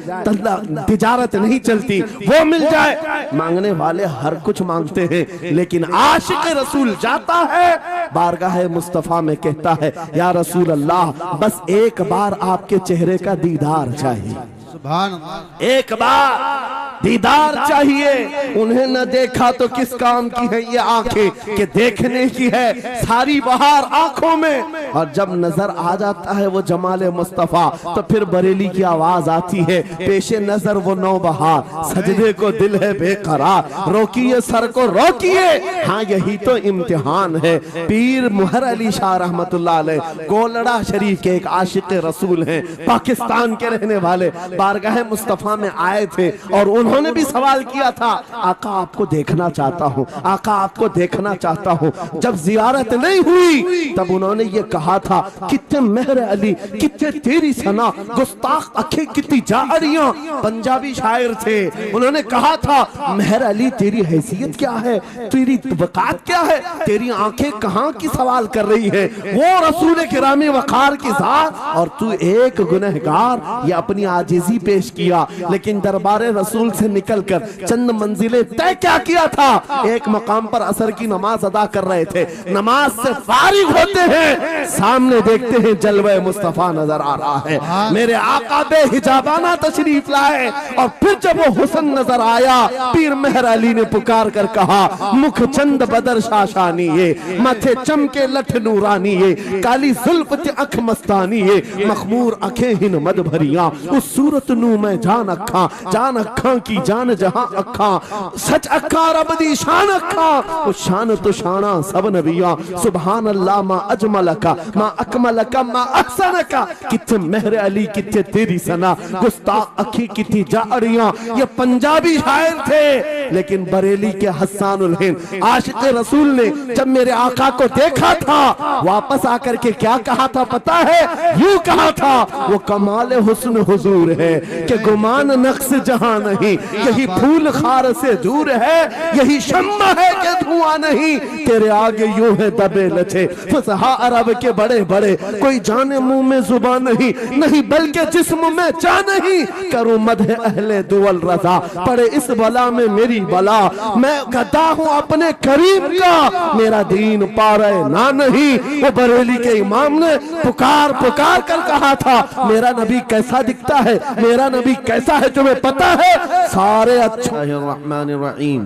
तिजारत नहीं चलती, वो मिल जाए। मांगने वाले हर कुछ मांगते हैं, लेकिन आशिक रसूल जाता है बारगाह मुस्तफा में, कहता है या रसूल अल्लाह बस एक बार आपके चेहरे का दीदार चाहिए, सुभान अल्लाह, एक बार दीदार चाहिए। उन्हें न देखा तो किस काम की है ये आंखें कि देखने की है सारी बहार आंखों में। और जब नजर आ जाता है वो जमाले मुस्तफा, तो फिर बरेली की आवाज आती है, पेशे नजर वो नौ बहार, सजदे को दिल है बेकरार, रोकिए सर को रोकिए, हाँ यही तो इम्तिहान है। पीर मुहर अली शाह रहमतुल्लाह अलैह गोलड़ा शरीफ के एक आशिक रसूल हैं, पाकिस्तान के रहने वाले, बारगाह मुस्तफा में आए थे और उन्होंने भी सवाल किया था, आका आपको देखना चाहता हूँ, आका आपको देखना चाहता हूँ। जब जियारत नहीं हुई तब उन्होंने ये कहा था, कितने मेहर अली, कितने तेरी सना, गुस्ताख अखे कितनी जारियां। पंजाबी शायर थे, उन्होंने कहा था मेहर अली तेरी हैसियत क्या है, तेरी वकात क्या है, तेरी आंखें कहाँ की सवाल कर रही है, वो रसूल किरामी वकार की जात, और तू एक गुनहगार। ये अपनी आजिजी पेश किया, लेकिन दरबारे रसूल से निकलकर चंद मंजिलें तय क्या किया था। एक मकाम पर असर की नमाज अदा कर रहे थे, नमाज से फारिग होते हैं, सामने देखते हैं जलवे मुस्तफा नजर आ रहा है, मेरे आका बेहिजाबाना तशरीफ लाए। और फिर जब वो हुस्न नजर आया, पीर मेहर अली ने पुकार कर कहा, मुख चंद बदर शाशानी ये, माथे चमके लठ नूरानी ये, काली जुल्फ ते अख मस्तानी ये, मखमूर अखे हिन मद भरिया, उस सूरत नू मैं जान अखा, जान अखा की जान जहां अखा, सच अखा रब दी शान अखा, उस शान तो शाना सब नबिया, सुभान अल्लाह मा अजमल का, मा अकमल का, मा अहसन का। कितने मेहर अली, कितने तेरी सना, गुस्ताख अखी कितनी जारियां। ये पंजाबी शायर थे, लेकिन बरेली के हस्सानुल हिंद आशिक रसूल ने जब मेरे आका को देखा था, वापस आकर के क्या कहा था पता है, यूं कहा था, वो कमाल हुस्न हुजूर है कि गुमान नक्श जहां नहीं, यही फूल खार से दूर है, यही शम्मा है कि धुआं नहीं, तेरे आगे यूं है दबे लचे फसहा अरब के बड़े बड़े, कोई जाने मुंह में जुबान नहीं, नहीं बल्कि जिस्म में जा नहीं, करूं मदह अहले दुवल रजा, पड़े इस बला में मेरी बला, मैं गदा हूं अपने करीम का, मेरा दीन पा रहे ना नहीं। वो बरेली के इमाम ने पुकार पुकार कर कहा था, मेरा नबी कैसा दिखता है, मेरा नबी कैसा है, तुम्हें पता है? सारे अच्छा रहमानिर्रहीम,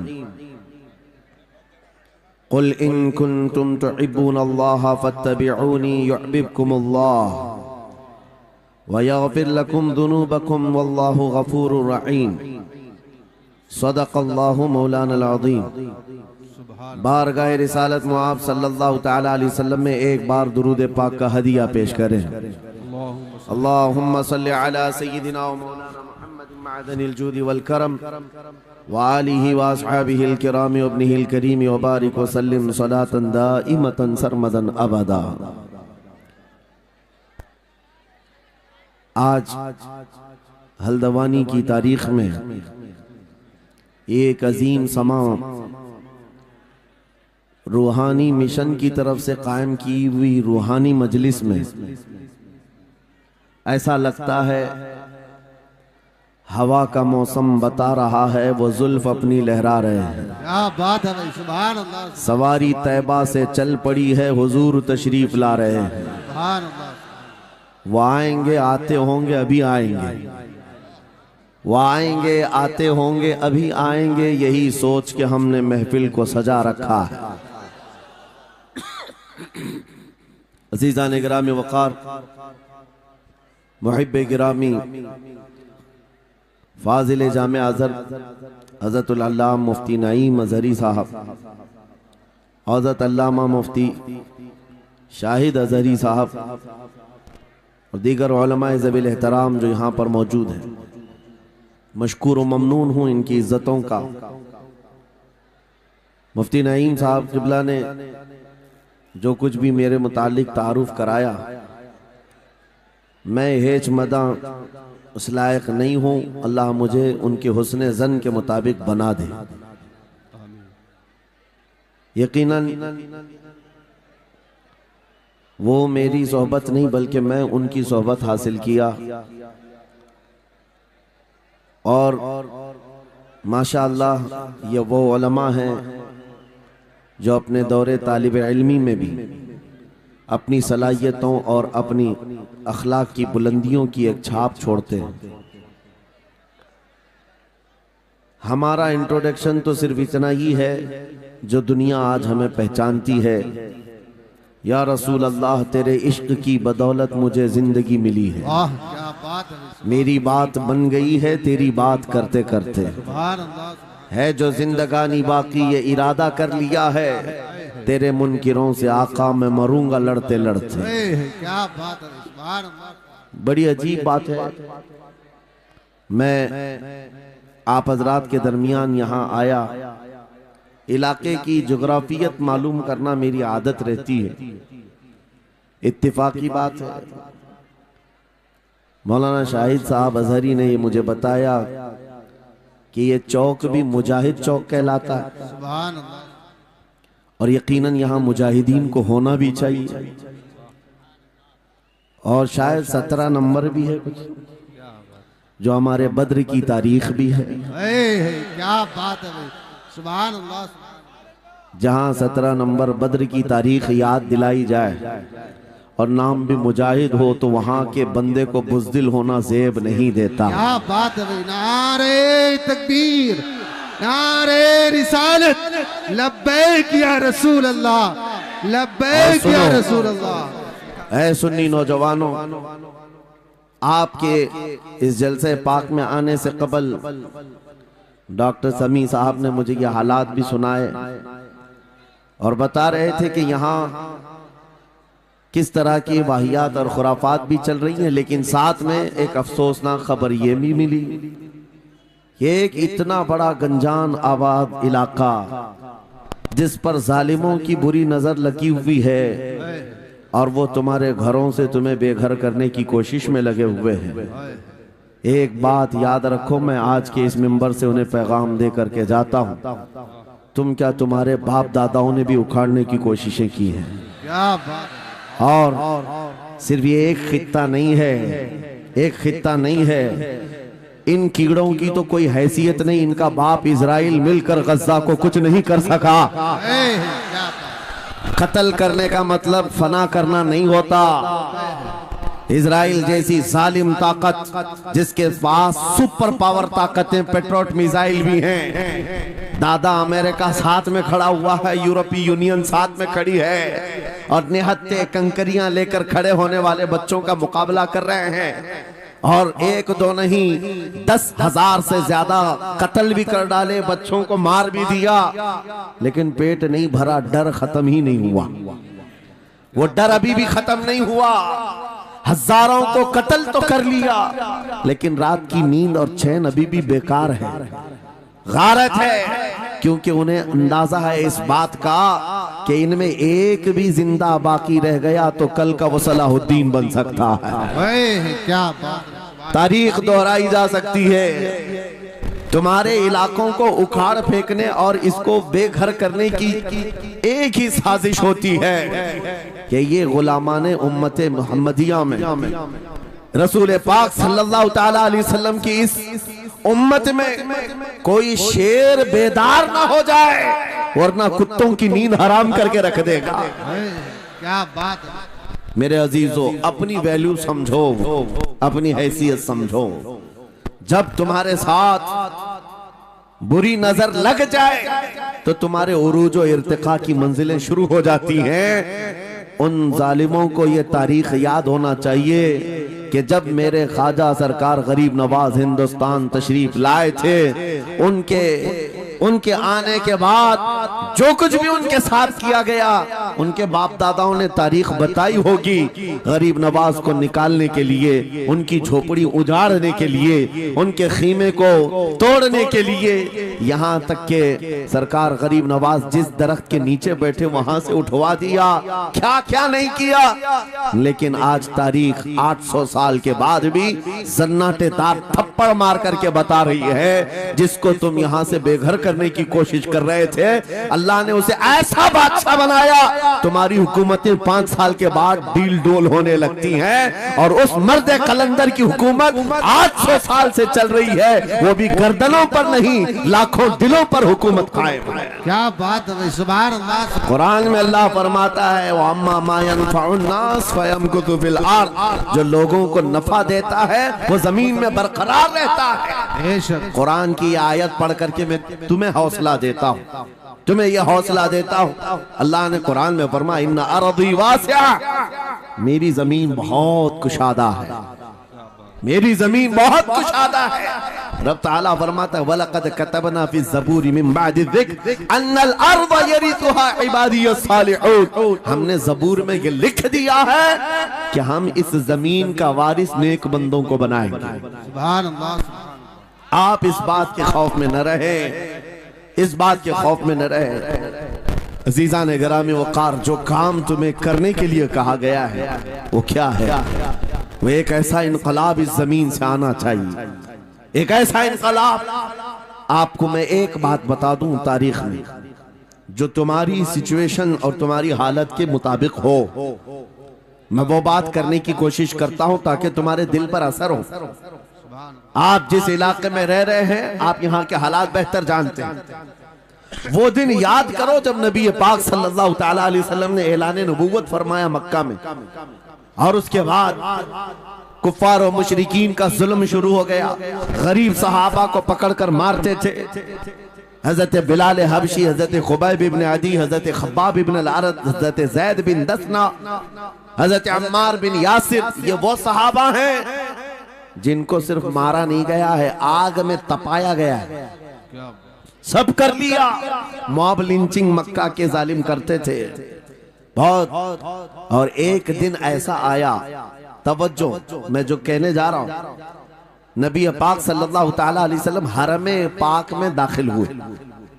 कुल इन कुंतुम तुहिब्बूनल्लाह फत्तबिऊनी युहब्बुकुमुल्लाह व यगफिर लकुम दुनूबकुम वल्लाहु गफूरुर रहीम। सदक़ल्लाहु मौलाना अज़ीम। बारगाह रिसालत मुआब सल्लल्लाहु तआला अलैहि वसल्लम में एक बार दुरूद पाक का हदिया पेश करें। अल्लाहुम्मा सल्लि अला सय्यिदिना व मौलाना मुहम्मदिन मअदनिल जूदि वल करम व आलिहि व अस्हाबिहिल किराम व इब्निहिल करीम व बारिक व सल्लिम सलातन दाइमतन सरमदन अबदा। आज हल्दवानी की तारीख में एक अजीम समा रूहानी मिशन की तरफ से कायम की हुई रूहानी मजलिस में ऐसा लगता है हवा का मौसम बता रहा है, वो जुल्फ अपनी लहरा रहे हैं। क्या बात है भाई, सुभान अल्लाह। सवारी तैबा से चल पड़ी है, हुजूर तशरीफ ला रहे हैं। सुभान अल्लाह। वो आएंगे, आते होंगे, अभी आएंगे, वो आएंगे, आते होंगे, अभी आएंगे, यही सोच के हमने महफिल को सजा रखा है। अज़ीज़ान गिरामी वक़ार, मुहिब्बे गिरामी, फाजिल जामे हज़रतुल अल्लामा मुफ्ती नईम अज़हरी साहब हज़रत अल्लामा मुफ्ती शाहिद अज़हरी साहब और दीगर उलमाए ज़वील एहतराम जो यहाँ पर मौजूद हैं, मशकूर व ममनून हूँ इनकी इज़्ज़तों का। मुफ्ती नईम साहब क़िबला ने जो कुछ भी मेरे मुतालिक तारुफ कराया, मैं हेच मदा उस लायक नहीं हूँ। अल्लाह मुझे उनके हुस्न ज़न के मुताबिक बना दे। यकीनन वो मेरी सोहबत नहीं बल्कि मैं उनकी सोहबत हासिल किया, और माशाअल्लाह ये वो उलमा हैं जो अपने दौरे तालिब इल्मी में भी अपनी सलाहियतों और अपनी अखलाक की बुलंदियों की एक छाप छोड़ते हैं। हमारा इंट्रोडक्शन तो सिर्फ इतना ही है जो दुनिया आज हमें पहचानती है। या रसूल अल्लाह, तेरे इश्क की बदौलत मुझे जिंदगी मिली है। वाह क्या बात है। मेरी बात बन गई है तेरी बात करते करते। सुभान अल्लाह। है जो जिंदगानी बाकी ये इरादा कर लिया है, तेरे मुनकिरों से आका मैं मरूंगा लड़ते लड़ते। क्या बात है। सुभान अल्लाह। बड़ी अजीब बात है। मैं आप हजरात के दरमियान यहाँ आया, इलाके की जोग्राफियत मालूम करना मेरी आदत रहती है। इत्तिफाकी बात है, मौलाना शाहिद साहब अजहरी ने ये मुझे बताया कि ये चौक भी मुजाहिद चौक कहलाता है। सुभान अल्लाह। और यकीनन यहाँ मुजाहिदीन को होना भी चाहिए। और शायद 17 नंबर भी है कुछ, जो हमारे बद्र की तारीख भी है। क्या बात है भाई। सुभान अल्लाह। जहाँ 17 नंबर बद्र की तारीख याद दिलाई जाए और नाम भी मुजाहिद हो, तो वहाँ के बंदे को बुज़दिल होना ज़ेब नहीं देता। क्या बात है भाई। नारे तकबीर, नारे रिसालत, लब्बैक या रसूल अल्लाह, लब्बैक या रसूल अल्लाह। ऐ सुन्नी नौजवानों, आपके इस जलसे पाक में आने से कबल डॉक्टर समी साहब ने मुझे ये हालात भी सुनाए और बता रहे थे कि यहाँ किस तरह की वाहियात और खुराफात भी चल रही हैं। लेकिन साथ में एक अफसोसनाक खबर ये भी मिली, ये एक इतना बड़ा गंजान आबाद इलाका जिस पर जालिमों की बुरी नजर लगी हुई है और वो तुम्हारे घरों से तुम्हें बेघर करने की कोशिश में लगे हुए हैं। एक बात याद रखो, मैं आज के इस मिंबर से उन्हें पैगाम दे करके जाता हूँ, तुम क्या तुम्हारे बाप दादाओं ने भी उखाड़ने की कोशिशें की हैं। क्या बात। और सिर्फ ये एक खित्ता नहीं है, एक खित्ता नहीं है, इन कीड़ों की तो कोई हैसियत नहीं। इनका बाप इजराइल मिलकर गज्जा को कुछ नहीं कर सका। कत्ल करने का मतलब फना करना नहीं होता। इजराइल जैसी जालिम ताकत जिसके पास सुपर पावर ताकतें, पेट्रोट मिसाइल भी हैं, दादा अमेरिका साथ में खड़ा हुआ है, यूरोपीय यूनियन साथ में खड़ी है और निहत्ते कंकरियां लेकर खड़े होने वाले बच्चों का मुकाबला कर रहे हैं। और एक दो नहीं 10,000 से ज्यादा कत्ल भी कर डाले, बच्चों को मार भी दिया, लेकिन पेट नहीं भरा, डर खत्म ही नहीं हुआ। वो डर अभी भी खत्म नहीं हुआ। हजारों को कत्ल तो कर लिया, लेकिन रात की नींद और चैन अभी भी बेकार है, गारत है, क्योंकि उन्हें अंदाजा है इस बात का कि इनमें एक भी जिंदा बाकी रह गया तो कल का वो सलाहुद्दीन बन सकता है। क्या बात। तारीख दोहराई जा सकती है। तुम्हारे इलाकों को उखाड़ फेंकने और इसको बेघर करने की एक ही साजिश होती है कि ये गुलामाने उम्मत मुहम्मदिया में रसूल पाक सल्लल्लाहु ताला अलैहि वसल्लम की इस उम्मत में कोई शेर बेदार ना हो जाए, वरना कुत्तों की नींद हराम करके रख देगा। क्या बात है। मेरे अजीजों, अपनी वैल्यू समझो, अपनी हैसियत समझो। जब तुम्हारे साथ बुरी नजर लग जाए तो तुम्हारे उरूज और इर्तिका की मंजिलें शुरू हो जाती हैं। उन जालिमों को ये तारीख याद होना चाहिए कि जब मेरे ख्वाजा सरकार गरीब नवाज हिंदुस्तान तशरीफ लाए थे, उनके आने के बाद जो कुछ भी उनके साथ किया गया, उनके बाप दादाओं ने तारीख बताई होगी। गरीब नवाज को निकालने के लिए, उनकी झोपड़ी उजाड़ने के लिए, उनके खीमे को तोड़ने के लिए, यहाँ तक के सरकार गरीब नवाज जिस दरख्त के नीचे बैठे वहां से उठवा दिया, क्या क्या नहीं किया। लेकिन आज तारीख 800 साल के बाद भी सन्नाटेदार थप्पड़ मार करके बता रही है, जिसको तुम यहाँ से बेघर करने की कोशिश कर रहे थे, अल्लाह ने उसे ऐसा बादशाह बनाया। तुम्हारी हुकूमतें 5 साल के बाद डील डोल होने लगती हैं, और उस मर्द कलंदर की हुकूमत 800 साल से चल रही है, वो भी गर्दनों पर नहीं, लाखों दिलों पर हुकूमत कायम है। क्या बात है, सुभान अल्लाह। कुरान में अल्लाह फरमाता है, वो अम्मा मा यनफउन नास फयमकुतु फिल अर्द, जो लोगों को नफा देता है वो जमीन में बरकरार रहता है। कुरान की आयत पढ़ करके मैं तुम्हें हौसला देता हूँ, तुम्हें यह हौसला देता हूँ। अल्लाह ने कुरान में फरमाया, इन्ना अर्दी वासिआ, मेरी जमीन बहुत कुशादा है, मेरी जमीन बहुत कुशादा है। रब ताला फरमाता है, वलक़द कतबना फी ज़बूरी मिन बादि ज़िक्र अन्नल अर्ज़ यरिथुहा इबादियस सालिहून, हमने ज़बूर में ये लिख दिया है कि हम इस जमीन का वारिस नेक बंदों को बनाएंगे। सुभान अल्लाह। आप इस बात के खौफ में न रहे, इस बात के खौफ में न रहे। अजीजा ने गिरामी वक़ार, जो काम तुम्हें करने के लिए कहा गया है वो क्या है? वो एक ऐसा इनकलाब इस जमीन से आना चाहिए, एक ऐसा इनकलाब। आपको मैं एक बात बता दूं, तारीख में जो तुम्हारी सिचुएशन और तुम्हारी हालत के मुताबिक हो, मैं वो बात करने की कोशिश करता हूं ताकि तुम्हारे दिल पर असर हो। आप जिस इलाके में रह रहे हैं, आप यहाँ के हालात बेहतर जानते हैं। वो दिन याद करो जब नबी पाक सल्लल्लाहु तआला अलैहि वसल्लम ने ऐलान नबूवत फरमाया मक्का में, और उसके बाद कुफ्फार और मुशरिकीन का जुल्म शुरू हो गया। गरीब सहाबा को पकड़कर मारते थे। हजरत बिलाल हबशी, हजरत खुबैब इब्न अदी, हजरत खब्बाब इब्न अल-अरद, हजरत जैद बिन दसना, हजरत अम्मार बिन यासिर, ये वो सहाबा हैं जिनको सिर्फ मारा नहीं गया है, आग में तपाया गया है। सब कर लिया। मॉब लिंचिंग मक्का के जालिम करते थे बहुत। और एक दिन ऐसा आया, तवज्जो, मैं जो कहने जा रहा हूं, नबी पाक सल्लल्लाहु तआला अलैहि वसल्लम हरम पाक में दाखिल हुए,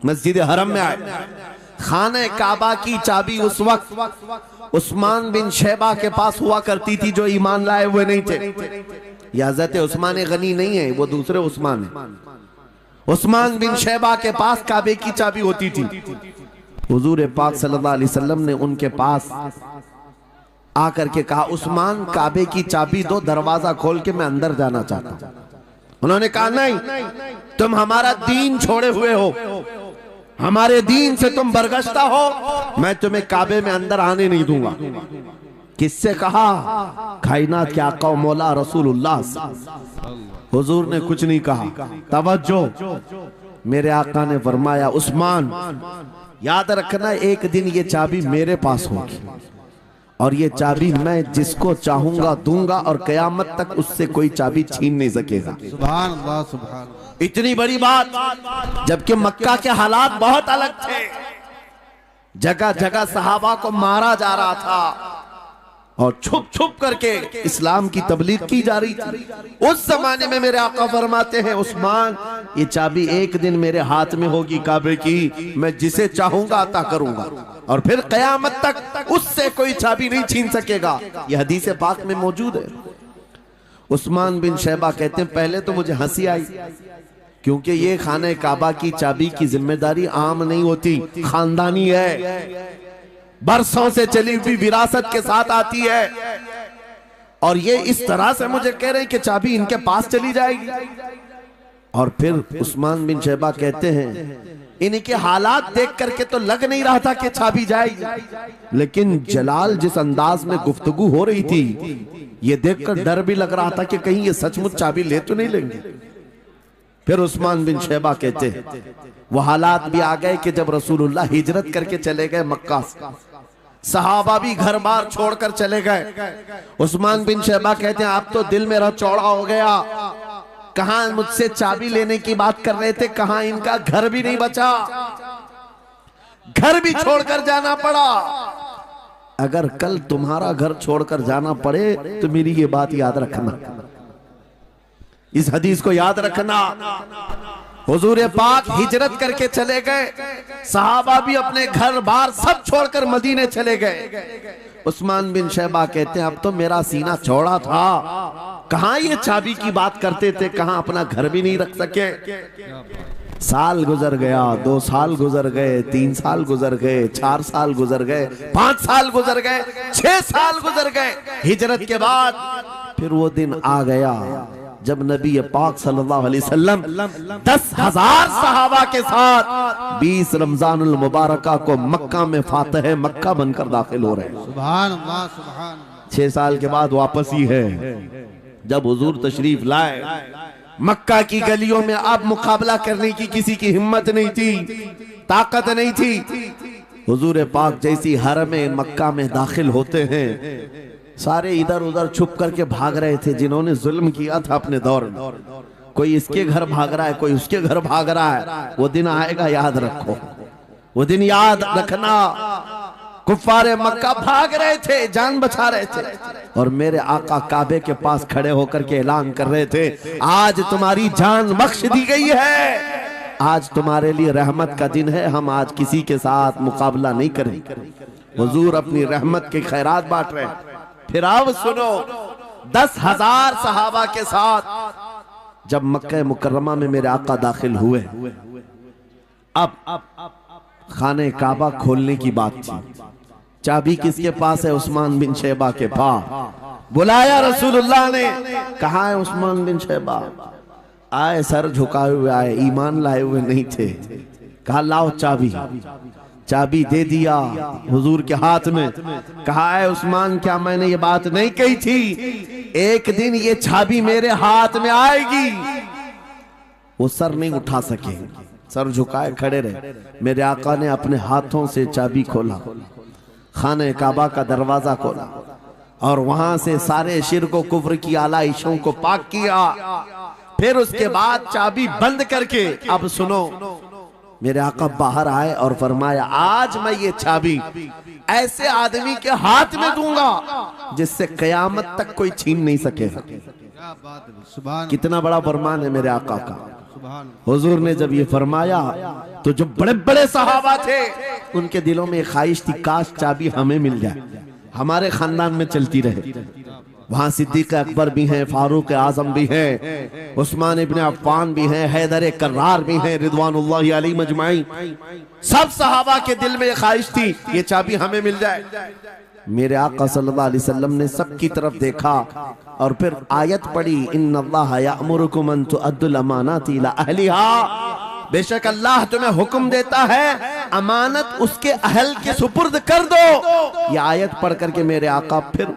मस्जिद हरम में आए। खाने काबा की चाबी उस वक्त उस्मान बिन शैबा के पास हुआ करती थी, जो ईमान लाए हुए नहीं थे। ये हजरत उस्मान गनी नहीं है, वो दूसरे उस्मान है। उस्मान बिन शैबा के पास काबे की चाबी होती थी। हुजूर पाक सल्लल्लाहु अलैहि वसल्लम ने उनके पास आकर के कहा, उस्मान काबे की चाबी दो, दरवाजा खोल के मैं अंदर जाना चाहता हूं। उन्होंने कहा, नहीं, तुम हमारा दीन छोड़े हुए हो, हमारे दीन से तुम बरगश्ता हो, मैं तुम्हें काबे में अंदर आने नहीं दूंगा। किससे कहा? कायनात के आका मौला रसूलुल्लाह। हुजूर ने कुछ नहीं कहा। तवज्जो, मेरे आका ने फरमाया, उस्मान याद रखना, एक दिन ये चाबी मेरे पास होगी, और ये चाबी मैं जिसको चाहूंगा दूंगा, और कयामत तक उससे कोई चाबी छीन नहीं सकेगा। सुभान अल्लाह, सुभान अल्लाह। इतनी बड़ी बात, जबकि मक्का के हालात बहुत अलग थे। जगह जगह सहाबा को मारा जा रहा था और छुप छुप करके इस्लाम की तबलीग की जा रही थी। उस जमाने में मेरे आका फरमाते हैं, उस्मान ये चाबी एक दिन मेरे हाथ में होगी काबे की, मैं जिसे चाहूंगा अता करूंगा, और फिर कयामत तक उससे कोई चाबी नहीं छीन सकेगा। यह हदीस पाक में मौजूद है। उस्मान बिन शैबा कहते हैं, पहले तो मुझे हंसी आई, क्योंकि ये खाने काबा की चाबी की जिम्मेदारी आम नहीं होती, खानदानी है, बरसों से चली हुई विरासत के साथ आती है। और ये इस तरह से मुझे कह रहे हैं कि चाबी इनके पास चली जाएगी। और फिर उस्मान बिन शैबा कहते हैं, इनके हालात देख करके तो लग नहीं रहा था कि चाबी जाएगी, लेकिन जलाल जिस अंदाज में गुफ्तगू हो रही थी, ये देखकर डर भी लग रहा था कि कहीं ये सचमुच चाबी ले तो नहीं लेंगे। फिर उस्मान बिन शैबा कहते हैं, वो हालात भी आ गए कि जब रसूलुल्लाह हिजरत करके चले गए मक्का से, सहाबा भी घर बार छोड़कर चले गए। उस्मान बिन शैबा कहते हैं, आप तो दिल मेरा चौड़ा हो गया, कहां मुझसे चाबी लेने की बात कर रहे थे, कहां इनका घर भी नहीं बचा। घर भी छोड़कर जाना पड़ा। अगर कल तुम्हारा घर छोड़कर जाना पड़े तो मेरी ये बात याद रखना, इस हदीस को याद रखना। हुजूर पाक हिजरत करके चले गए, सहाबा भी अपने घर बार सब छोड़कर मदीने चले गए। उस्मान बिन शैबा कहते हैं अब तो मेरा सीना चौड़ा था, कहां ये चाबी की बात करते थे, कहां अपना घर भी नहीं रख सके। साल गुजर गया, 2 साल गुजर गए, 3 साल गुजर गए, 4 साल गुजर गए, 5 साल गुजर गए, 6 साल गुजर गए। हिजरत के बाद फिर वो दिन आ गया जब नबी पाक सल्लल्लाहु अलैहि वसल्लम 10,000 सहाबा के साथ 20 रमजानुल मुबारका को मक्का में फातह मक्का बनकर दाखिल हो रहे हैं। सुभान अल्लाह, सुभान अल्लाह। 6 साल के बाद वापस ही है जब हुजूर तशरीफ लाए। मक्का की गलियों में अब मुकाबला करने की किसी की हिम्मत नहीं थी, ताकत नहीं थी। हुजूर पाक जैसी हरम मक्का में दाखिल होते हैं, सारे इधर उधर छुप करके भाग रहे थे जिन्होंने जुल्म किया था अपने दौर में। कोई इसके घर भाग रहा है, कोई उसके घर भाग रहा है। वो दिन आएगा, याद रखो, वो दिन याद रखना। कुफ्फारे मक्का भाग रहे थे, जान बचा रहे थे, और मेरे आका काबे के पास खड़े होकर के ऐलान कर रहे थे आज तुम्हारी जान बख्श दी गई है, आज तुम्हारे लिए रहमत का दिन है, हम आज किसी के साथ मुकाबला नहीं करेंगे। हुजूर अपनी रहमत के खैरात बांट रहे हैं। फिर अब सुनो, 10,000 सहाबा के साथ जब मक्का मुकर्रमा में मेरे आका दाखिल हुए, अब खाने काबा खोलने की बात थी। चाबी किसके पास है? उस्मान बिन शैबा के पास। बुलाया रसूलुल्लाह ने, कहा है उस्मान बिन शैबा? आए, सर झुकाए हुए आए, ईमान लाए हुए नहीं थे। कहा लाओ चाबी। चाबी दे दिया हुजूर के हाथ में। कहा है उस्मान, क्या मैंने ये बात नहीं कही थी एक दिन ये चाबी मेरे हाथ में आएगी? वो सर नहीं उठा सके, सर झुकाए खड़े रहे। मेरे आका ने अपने हाथों से चाबी खोला, खाने काबा का दरवाजा खोला, और वहां से सारे शिर्क व कुफ्र की आलाइशों को पाक किया। फिर उसके बाद चाबी बंद करके, अब सुनो, मेरे आका बाहर आए और फरमाया आज मैं ये चाबी ऐसे आदमी के हाथ में दूंगा जिससे कयामत तक कोई छीन नहीं सकेगा। कितना बड़ा फरमान है मेरे आका का। हुजूर ने जब ये फरमाया तो जो बड़े बड़े सहाबा थे उनके दिलों में ख्वाहिश थी काश चाबी हमें मिल जाए, हमारे खानदान में चलती रहे। वहां सिद्दीक अकबर भी हैं, फारूक आजम भी हैं, उस्मान इब्न अफ्फान भी हैं, हैदर कर्रार भी हैं, रिदवानुल्लाहि अलैहि मजमाइन। सब सहाबा के दिल में ख्वाहिश थी ये चाबी हमें मिल जाए। मेरे आका सल्लल्लाहु अलैहि वसल्लम ने सबकी तरफ देखा और फिर आयत पढ़ी, इन्नल्लाह यअमुरुकुम अन तुअद्दुल अमानाति इला अहलिहा, बेशक अल्लाह तुम्हें हुक्म देता है अमानत उसके अहल के सुपुर्द कर दो। ये आयत पढ़ करके मेरे आका फिर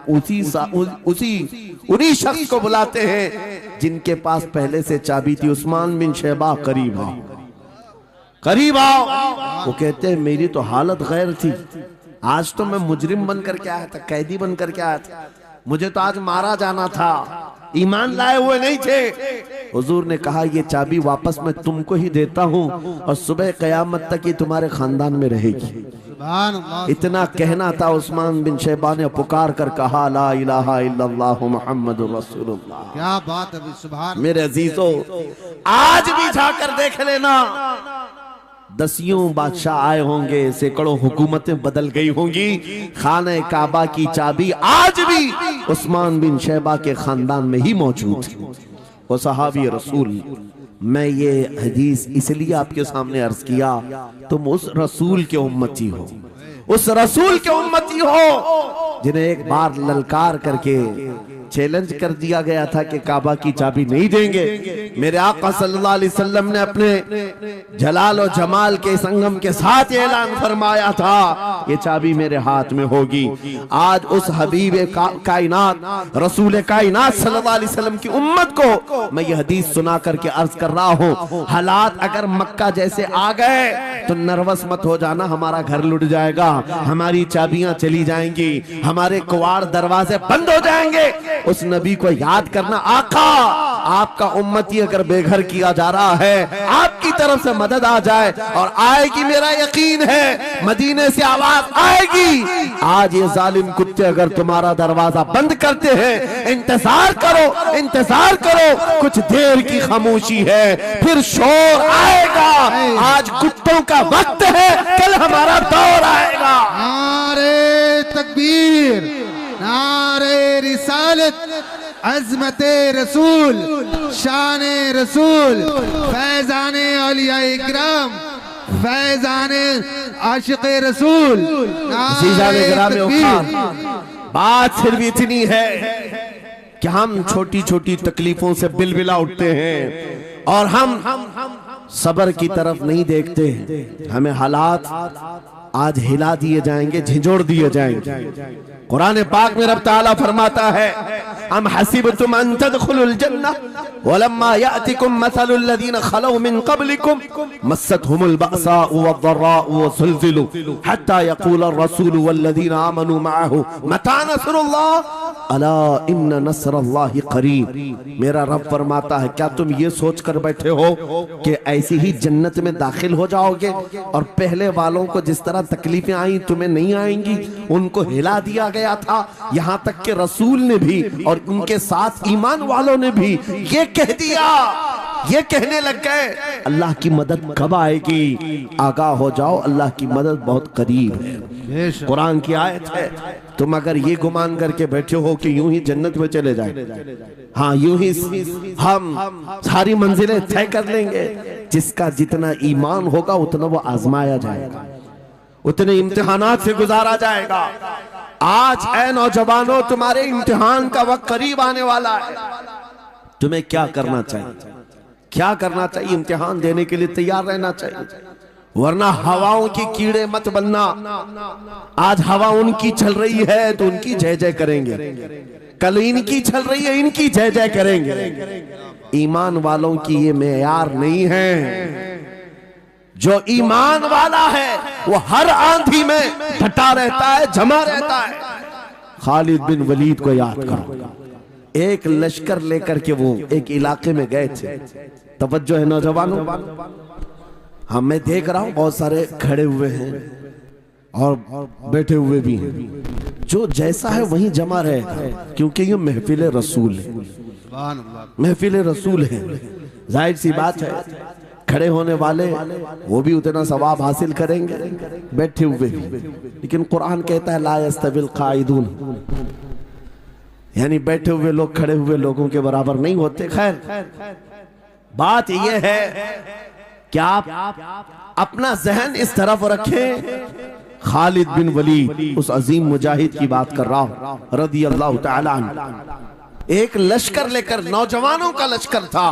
उन्हीं शख्स को बुलाते हैं जिनके पास पहले से चाबी थी। उस्मान बिन शैबा, करीब आओ, करीब आओ। वो कहते हैं मेरी तो हालत गैर थी, आज तो मैं मुजरिम बन करके आया था, कैदी बन करके आया था, मुझे तो आज मारा जाना था, ईमान लाए हुए नहीं थे। हुजूर ने कहा ये चाबी वापस मैं तुमको ही देता हूँ और सुबह कयामत तक ये तुम्हारे खानदान में रहेगी। इतना कहना था, उस्मान बिन शैबा ने पुकार कर कहा ला इलाहा इल्लल्लाह मुहम्मदुर रसूलुल्लाह। क्या बात है, सुभान। मेरे अजीजों, आज भी जाकर देख लेना, दसियों बादशाह आए होंगे, सैकड़ों हुकूमतें बदल गई होंगी, खाने काबा की चाबी आज भी उस्मान बिन शैबा के खानदान में ही मौजूद है। वो सहाबी रसूल। मैं ये हदीस इसलिए आपके सामने अर्ज किया, तुम उस रसूल के उम्मती हो, उस रसूल के उम्मती हो जिन्हें एक बार ललकार करके चैलेंज कर दिया गया था कि काबा की चाबी नहीं देंगे। मेरे आका सल्लल्लाहु अलैहि वसल्लम ने अपने जलाल और जमाल के संगम के साथ ऐलान फरमाया था ये चाबी मेरे हाथ में होगी। आज उस हबीब कायनात रसूल कायनात सल्लल्लाहु अलैहि वसल्लम की उम्मत को मैं ये हदीस सुना करके अर्ज कर रहा हूँ, हालात अगर मक्का जैसे आ गए तो नर्वस मत हो जाना, हमारा घर लुट जाएगा, हमारी चाबियां चली जाएंगी, हमारे कुवाड़ दरवाजे बंद हो जाएंगे। उस नबी को याद करना, आका आपका उम्मती अगर बेघर किया जा रहा है, आपकी तरफ से मदद आ जाए, और आएगी, मेरा यकीन है मदीने से आवाज आएगी। आज ये जालिम कुत्ते अगर तुम्हारा दरवाजा बंद करते हैं, इंतजार करो, इंतजार करो, कुछ देर की खामोशी है, फिर शोर आएगा। आज कुत्तों का वक्त है, कल हमारा दौर आएगा। नारे तकबीर, नारे रिसालत, अज़मते रसूल, शाने रसूल, फैज़ाने औलिया इकराम, फैज़ाने आशिक़े रसूल। बात सिर्फ इतनी है कि हम छोटी छोटी तकलीफों से बिलबिला उठते हैं और हम सबर की तरफ नहीं देखते। हमें हालात आज हिला दिए जाएंगे, झिझोड़ दिए जाएंगे। कुरान पाक में रब ताला फरमाता है, अम हसिबतुम अन तदखुलुल जन्नह वलम्मा यातिकुम मसलुल लज़ीना खलौ मिन क़ब्लिकुम मस्सतहुमुल बअसाउ वद्दर्राउ वज़ुलज़िलू हत्ता यक़ूलर रसूलु वल्लज़ीना आमनू मअहु मता नस्रुल्लाह अला इन्न नस्रल्लाहि क़रीब। मेरा रब फरमाता है, क्या तुम ये सोच कर बैठे हो कि ऐसी ही जन्नत में दाखिल हो जाओगे और पहले वालों को जिस तरह तकलीफें आई तुम्हें नहीं आएंगी? उनको हिला दिया गया था, यहाँ तक कि रसूल ने भी और उनके साथ ईमान वालों ने भी ये कह दिया, ये कहने लग गए अल्लाह की मदद कब आएगी? आगाह हो जाओ, अल्लाह की मदद बहुत करीब है। कुरान की आयत है। तुम अगर ये गुमान करके बैठे हो कि यूं ही जन्नत में चले जाए, हाँ यूं ही हम सारी मंजिलें तय कर लेंगे, जिसका जितना ईमान होगा उतना वो आजमाया जाएगा, उतने इम्तिहानात से गुजारा जाएगा। आज ऐ नौजवानों, तुम्हारे इम्तिहान का वक्त करीब आने वाला है। तुम्हें क्या करना चाहिए? क्या करना चाहिए? इम्तिहान देने के लिए तैयार रहना चाहिए, वरना हवाओं की कीड़े मत बनना। आज हवा उनकी चल रही है तो उनकी जय जय करेंगे, कल इनकी चल रही है इनकी जय जय करेंगे। ईमान वालों की ये मेयार नहीं है। जो ईमान वाला है वो हर आंधी में डटा रहता है, जमा रहता है। खालिद बिन वलीद को याद करो, एक लश्कर लेकर के वो एक इलाके में गए थे। तवज्जो है नौजवानों, हाँ मैं देख रहा हूं बहुत सारे खड़े हुए हैं और बैठे हुए भी हैं। जो जैसा है वहीं जमा रहेगा, क्योंकि ये महफिल रसूल है, महफिल रसूल है। जाहिर सी बात है, खड़े होने वाले वो भी उतना सवाब हासिल करेंगे, बैठे हुए भी। लेकिन कुरान कहता है ला यस्तविल काइदून, यानी बैठे हुए लोग खड़े हुए लोगों के बराबर नहीं होते। खैर, बात यह है कि आप अपना जहन इस तरफ रखें। खालिद बिन वलीद, उस अजीम मुजाहिद की बात कर रहा हूं रदी अल्लाह तआला अन्हु। एक लश्कर लेकर, नौजवानों का लश्कर था,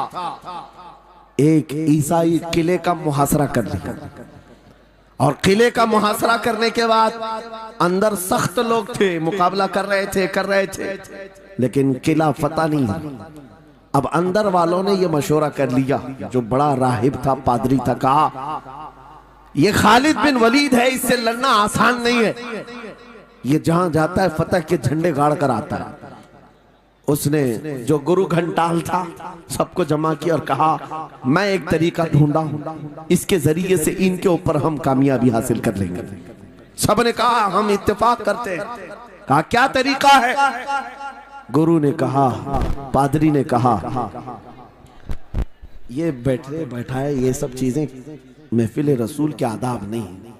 एक ईसाई किले का मुहासरा कर लिया। और किले का मुहासरा करने के बाद अंदर सख्त लोग थे, मुकाबला कर रहे थे, लेकिन किला फतह नहीं हुआ। अब अंदर वालों ने ये मशवरा कर लिया, जो बड़ा राहिब था, पादरी था, कहा ये खालिद बिन वलीद है, इससे लड़ना आसान नहीं है। ये जहां जाता है फतह के झंडे गाड़ कर आता है। उसने जो गुरु घंटाल था सबको जमा किया और कहा मैं एक तरीका ढूंढा हूं, इसके जरिए से इनके ऊपर हम कामयाबी हासिल कर लेंगे। सबने कहा हम इत्तेफाक करते हैं। कहा क्या तरीका है? गुरु ने कहा, पादरी ने कहा, ये बैठाए ये सब चीजें महफिल रसूल के आदाब नहीं।